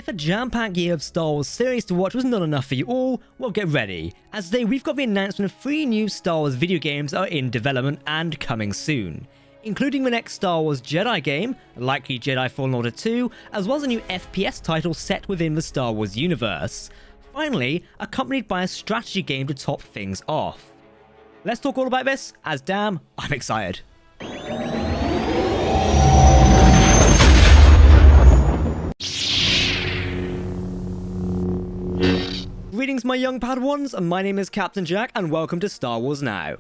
If a jam-packed year of Star Wars series to watch was not enough for you all, well, get ready, as today we've got the announcement of 3 new Star Wars video games that are in development and coming soon, including the next Star Wars JEDI game, likely JEDI Fallen Order 2, as well as a new FPS title set within the Star Wars universe, finally accompanied by a strategy game to top things off. Let's talk all about this, as damn, I'm excited. Greetings my young Padawans, my name is Captain Jack and welcome to Star Wars Now.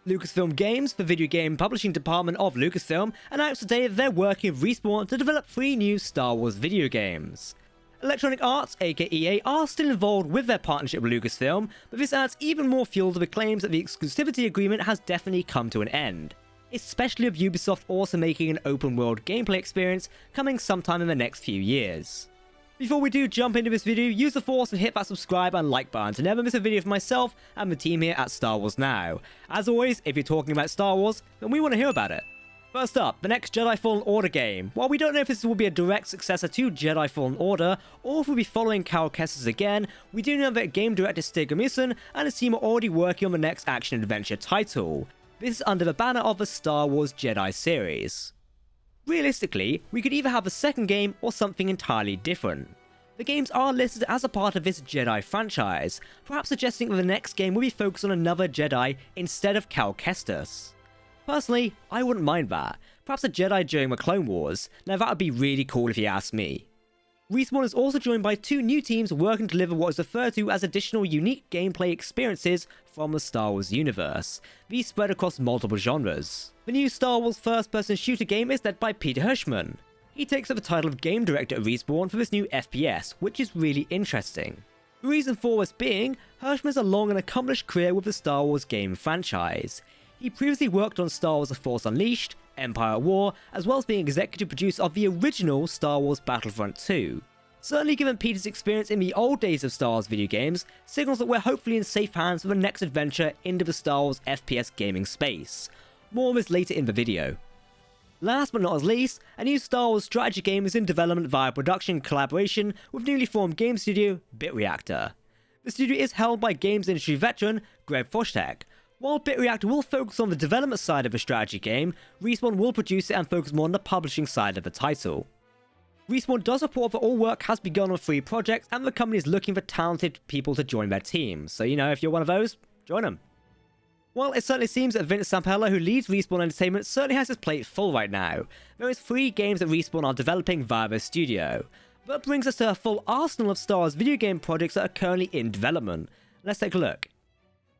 Lucasfilm Games, the video game publishing department of Lucasfilm, announced today that they're working with Respawn to develop 3 new Star Wars video games. Electronic Arts, aka EA, are still involved with their partnership with Lucasfilm, but this adds even more fuel to the claims that the exclusivity agreement has definitely come to an end, especially with Ubisoft also making an open world gameplay experience coming sometime in the next few years. Before we do jump into this video, use the force and hit that subscribe and like button to never miss a video for myself and the team here at Star Wars Now. As always, if you're talking about Star Wars, then we want to hear about it. First up, the next JEDI Fallen Order game. While we don't know if this will be a direct successor to JEDI Fallen Order, or if we'll be following Cal Kestis again, we do know that game director Stig Amissen and his team are already working on the next action-adventure title. This is under the banner of the Star Wars JEDI series. Realistically, we could either have a second game or something entirely different. The games are listed as a part of this JEDI franchise, perhaps suggesting that the next game will be focused on another Jedi instead of Cal Kestis. Personally, I wouldn't mind that, perhaps a Jedi during the Clone Wars. Now that would be really cool if you ask me. Respawn is also joined by 2 new teams working to deliver what is referred to as additional unique gameplay experiences from the Star Wars universe, these spread across multiple genres. The new Star Wars first-person shooter game is led by Peter Hirschman. He takes up the title of game director at Respawn for this new FPS, which is really interesting. The reason for this being, Hirschman has a long and accomplished career with the Star Wars game franchise. He previously worked on Star Wars The Force Unleashed, Empire at War, as well as being executive producer of the original Star Wars Battlefront 2. Certainly given Peter's experience in the old days of Star Wars video games, signals that we're hopefully in safe hands for the next adventure into the Star Wars FPS gaming space. More on this later in the video. Last but not least, a new Star Wars strategy game is in development via production collaboration with newly formed game studio BitReactor. The studio is held by games industry veteran Greg Foshtek. While BitReactor will focus on the development side of the strategy game, Respawn will produce it and focus more on the publishing side of the title. Respawn does report that all work has begun on 3 projects and the company is looking for talented people to join their team, so if you're one of those, join them. While it certainly seems that Vince Zampella, who leads Respawn Entertainment, certainly has his plate full right now, there is 3 games that Respawn are developing via their studio. That brings us to a full arsenal of Star Wars video game projects that are currently in development. Let's take a look.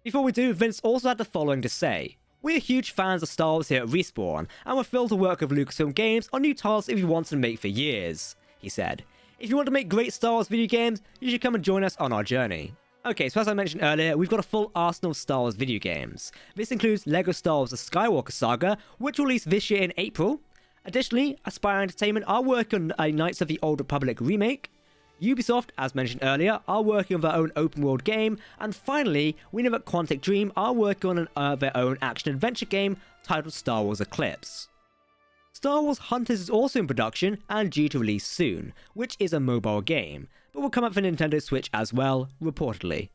Before we do, Vince also had the following to say. We're huge fans of Star Wars here at Respawn, and we're thrilled to work with Lucasfilm Games on new titles that we've wanted to make for years, he said. If you want to make great Star Wars video games, you should come and join us on our journey. Okay, so as I mentioned earlier, we've got a full arsenal of Star Wars video games. This includes LEGO Star Wars The Skywalker Saga, which will release this year in April. Additionally, Aspire Entertainment are working on a Knights of the Old Republic remake. Ubisoft, as mentioned earlier, are working on their own open world game. And finally, we know that Quantic Dream are working on their own action-adventure game titled Star Wars Eclipse. Star Wars Hunters is also in production and due to release soon, which is a mobile game, but will come out for Nintendo Switch as well, reportedly.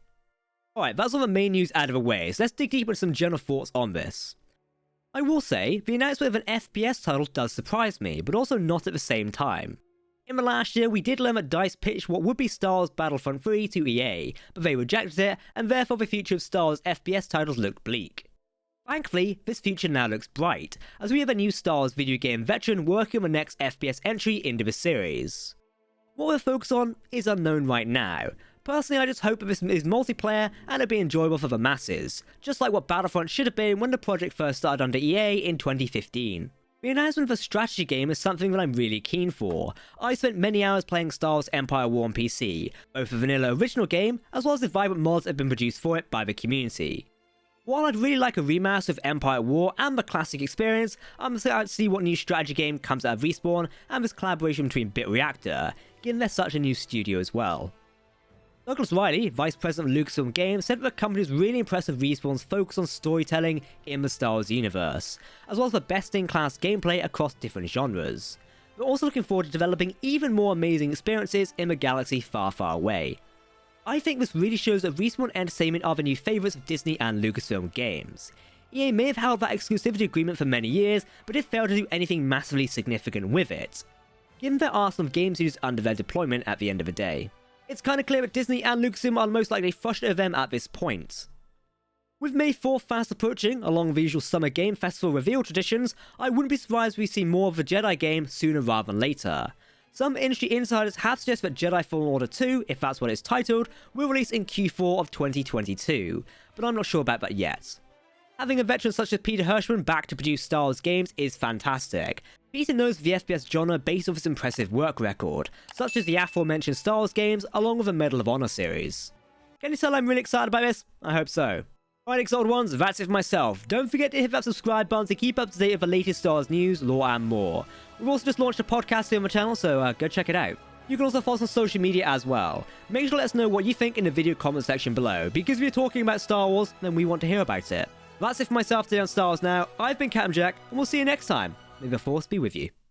Alright, that's all the main news out of the way, so let's dig deeper into some general thoughts on this. I will say, the announcement of an FPS title does surprise me, but also not at the same time. In the last year, we did learn that DICE pitched what would be Star Wars Battlefront 3 to EA, but they rejected it, and therefore the future of Star Wars FPS titles looked bleak. Thankfully, this future now looks bright, as we have a new Star Wars video game veteran working on the next FPS entry into the series. What we're focused on is unknown right now. Personally, I just hope that this is multiplayer and it'll be enjoyable for the masses, just like what Battlefront should have been when the project first started under EA in 2015. The announcement of a strategy game is something that I'm really keen for. I spent many hours playing Star Wars Empire War on PC, both the vanilla original game as well as the vibrant mods that have been produced for it by the community. While I'd really like a remaster of Empire War and the classic experience, I'm excited to see what new strategy game comes out of Respawn and this collaboration between BitReactor, given they're such a new studio as well. Douglas Riley, Vice President of Lucasfilm Games, said that the company was really impressed with Respawn's focus on storytelling in the Star Wars universe, as well as the best-in-class gameplay across different genres. but also looking forward to developing even more amazing experiences in a galaxy far, far away. I think this really shows that Respawn Entertainment are the new favourites of Disney and Lucasfilm games. EA may have held that exclusivity agreement for many years, but it failed to do anything massively significant with it, given their arsenal of game studios under their deployment at the end of the day. It's kinda clear that Disney and Lucasfilm are most likely frustrated of them at this point. With May 4th fast approaching, along with the usual Summer Game Festival reveal traditions, I wouldn't be surprised if we see more of the JEDI game sooner rather than later. Some industry insiders have suggested that JEDI Fallen Order 2, if that's what it's titled, will release in Q4 of 2022, but I'm not sure about that yet. Having a veteran such as Peter Hirschman back to produce Star Wars games is fantastic. Peter knows the FPS genre based off his impressive work record, such as the aforementioned Star Wars games along with the Medal of Honor series. Can you tell I'm really excited about this? I hope so. Alright, exalted ones, that's it for myself. Don't forget to hit that subscribe button to keep up to date with the latest Star Wars news, lore, and more. We've also just launched a podcast here on the channel, so go check it out. You can also follow us on social media as well. Make sure to let us know what you think in the video comment section below, because if you're talking about Star Wars, then we want to hear about it. That's it for myself today on Star Wars Now. I've been Captain Jack, and we'll see you next time. May the Force be with you.